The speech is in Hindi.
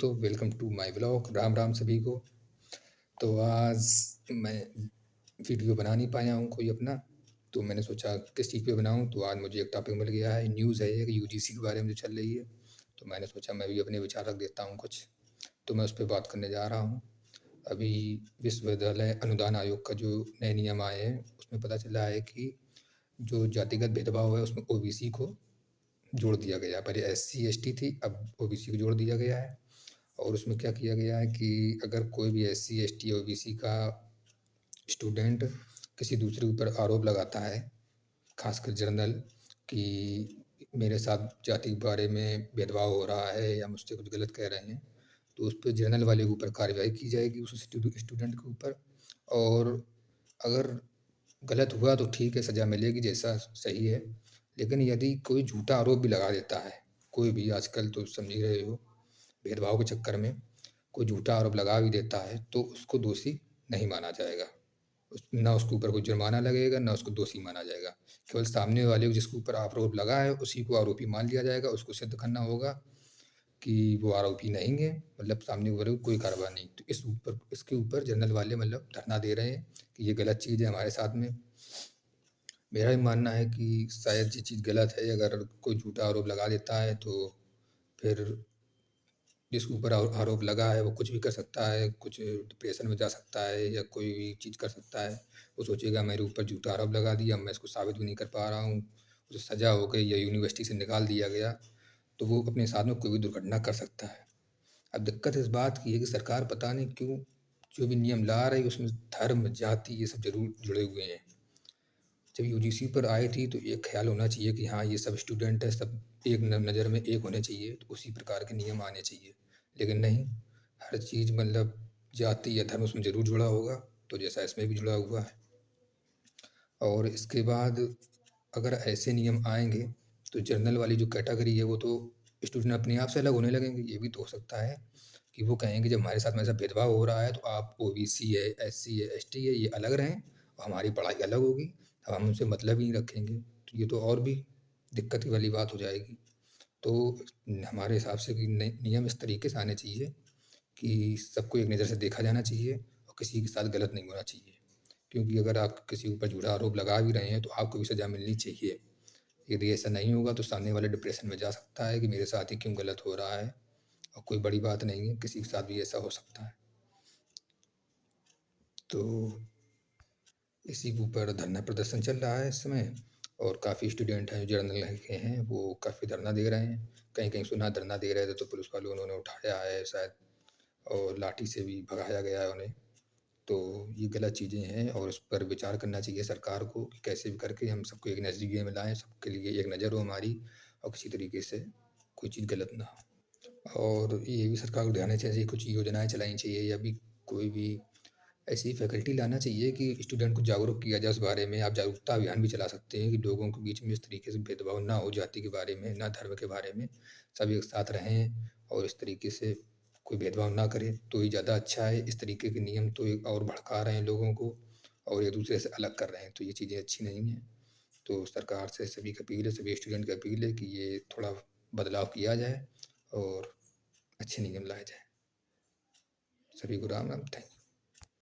दोस्तों, welcome to my blog. Ram Ram सभी को। तो आज मैं वीडियो बना नहीं पाया हूँ कोई अपना, तो मैंने सोचा किस चीज़ पे बनाऊँ। तो आज मुझे एक टॉपिक मिल गया है, न्यूज़ है एक यूजीसी के बारे में जो चल रही है। तो मैंने सोचा मैं भी अपने विचार रख देता हूँ कुछ, तो मैं उस पर बात करने जा रहा हूँ। अभी विश्वविद्यालय अनुदान आयोग का जो नए नियम आए हैं, उसमें पता चला है कि जो जातिगत भेदभाव है उसमें ओबीसी को जोड़ दिया गया। पहले एससी एसटी थी, अब ओबीसी को जोड़ दिया गया है। और उसमें क्या किया गया है कि अगर कोई भी एससी एसटी ओबीसी का स्टूडेंट किसी दूसरे ऊपर आरोप लगाता है, खासकर जनरल, कि मेरे साथ जाति के बारे में भेदभाव हो रहा है या मुझसे कुछ गलत कह रहे हैं, तो उस पर जनरल वाले के ऊपर कार्रवाई की जाएगी उस स्टूडेंट के ऊपर। और अगर गलत हुआ तो ठीक है, सज़ा मिलेगी जैसा सही है। लेकिन यदि कोई झूठा आरोप भी लगा देता है, कोई भी, आजकल तो समझ ही रहे हो, भेदभाव के चक्कर में कोई झूठा आरोप लगा भी देता है, तो उसको दोषी नहीं माना जाएगा। ना उसके ऊपर कोई जुर्माना लगेगा, ना उसको दोषी माना जाएगा। केवल सामने वाले को जिसके ऊपर आरोप लगा है उसी को आरोपी मान लिया जाएगा। उसको सिद्ध करना होगा कि वो आरोपी नहीं है, मतलब सामने वाले को कोई कार्रवाई नहीं। तो इसके ऊपर जनरल वाले मतलब धरना दे रहे हैं कि ये गलत चीज़ है हमारे साथ में। मेरा भी मानना है कि शायद ये चीज़ गलत है। अगर कोई झूठा आरोप लगा देता है तो फिर जिसके ऊपर आरोप लगा है वो कुछ भी कर सकता है, कुछ डिप्रेशन में जा सकता है या कोई भी चीज़ कर सकता है। वो सोचेगा मेरे ऊपर झूठा आरोप लगा दिया, मैं इसको साबित भी नहीं कर पा रहा हूँ, उसे सज़ा हो गई या यूनिवर्सिटी से निकाल दिया गया, तो वो अपने साथ में कोई भी दुर्घटना कर सकता है। अब दिक्कत इस बात की है कि सरकार पता नहीं क्यों जो भी नियम ला रही है उसमें धर्म, जाति ये सब ज़रूर जुड़े हुए हैं। जब यूजीसी पर आई थी तो एक ख़्याल होना चाहिए कि हाँ, ये सब स्टूडेंट है, सब एक नज़र में एक होने चाहिए, तो उसी प्रकार के नियम आने चाहिए। लेकिन नहीं, हर चीज़ मतलब जाति या धर्म उसमें ज़रूर जुड़ा होगा, तो जैसा इसमें भी जुड़ा हुआ है। और इसके बाद अगर ऐसे नियम आएँगे तो जनरल वाली जो कैटेगरी है वो तो स्टूडेंट अपने आप से अलग होने लगेंगे। ये भी तो हो सकता है कि वो कहेंगे जब हमारे साथ में ऐसा भेदभाव हो रहा है तो आप ओबीसी है, एससी है, एसटी है, ये अलग रहें और हमारी पढ़ाई अलग होगी। अब हम उनसे मतलब ही नहीं रखेंगे, तो ये तो और भी दिक्कत वाली बात हो जाएगी। तो हमारे हिसाब से कि नियम इस तरीके से आने चाहिए कि सबको एक नज़र से देखा जाना चाहिए और किसी के साथ गलत नहीं होना चाहिए। क्योंकि अगर आप किसी ऊपर झूठा आरोप लगा भी रहे हैं तो आपको भी सज़ा मिलनी चाहिए। यदि ऐसा नहीं होगा तो सामने वाला डिप्रेशन में जा सकता है कि मेरे साथ ही क्यों गलत हो रहा है, और कोई बड़ी बात नहीं है, किसी के साथ भी ऐसा हो सकता है। तो इसी के ऊपर धरना प्रदर्शन चल रहा है इस समय, और काफ़ी स्टूडेंट हैं जो जनरल के हैं वो काफ़ी धरना दे रहे हैं। कहीं-कहीं सुना धरना दे रहे थे तो पुलिस वालों उन्होंने उठाया है शायद, और लाठी से भी भगाया गया है उन्हें। तो ये गलत चीज़ें हैं और इस पर विचार करना चाहिए सरकार को कि कैसे भी करके हम सबको एक नज़रिए में लाएँ, सबके लिए एक नज़र हो हमारी, और किसी तरीके से कोई चीज़ गलत ना हो। और ये भी सरकार को ध्यान देना चाहिए, कुछ योजनाएँ चलानी चाहिए या भी कोई भी ऐसी फैकल्टी लाना चाहिए कि स्टूडेंट को जागरूक किया जाए उस बारे में। आप जागरूकता अभियान भी चला सकते हैं कि लोगों के बीच में इस तरीके से भेदभाव ना हो, जाति के बारे में, ना धर्म के बारे में, सब एक साथ रहें और इस तरीके से कोई भेदभाव ना करें, तो ये ज़्यादा अच्छा है। इस तरीके के नियम तो एक और भड़का रहे हैं लोगों को और एक दूसरे से अलग कर रहे हैं, तो ये चीज़ें अच्छी नहीं हैं। तो सरकार से सभी की अपील है, सभी स्टूडेंट की अपील है कि ये थोड़ा बदलाव किया जाए और अच्छे नियम लाए जाएँ। सभी को राम राम। Thank you.